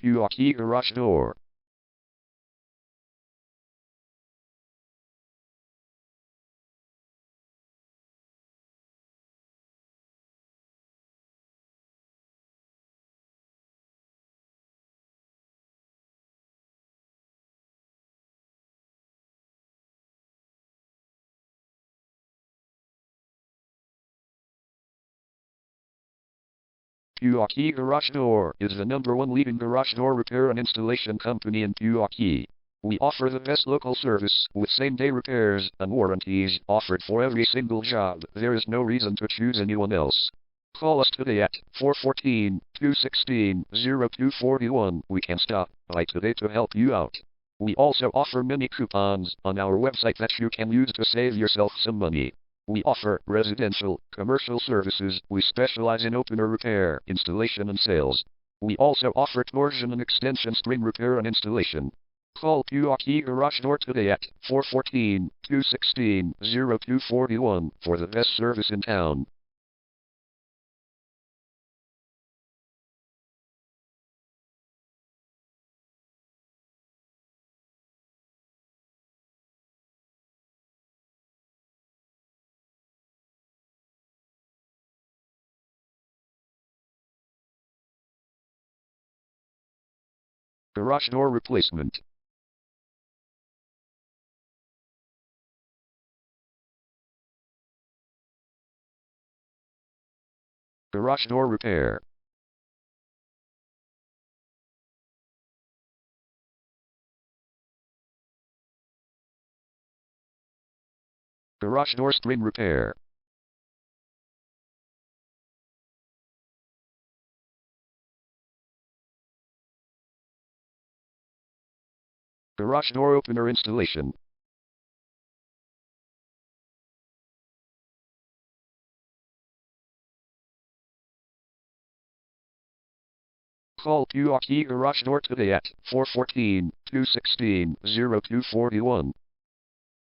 Pewaukee garage door. Pewaukee Garage Door is the #1 leading garage door repair and installation company in Pewaukee. We offer the best local service with same-day repairs and warranties offered for every single job. There is no reason to choose anyone else. Call us today at 414-216-0241. We can stop by today to help you out. We also offer many coupons on our website that you can use to save yourself some money. We offer residential, commercial services. We specialize in opener repair, installation and sales. We also offer torsion and extension string repair and installation. Call Pewaukee Garage Door today at 414-216-0241 for the best service in town. Garage door replacement. Garage door repair. Garage door string repair. Garage door opener installation. Call Pewaukee Garage Door today at 414-216-0241.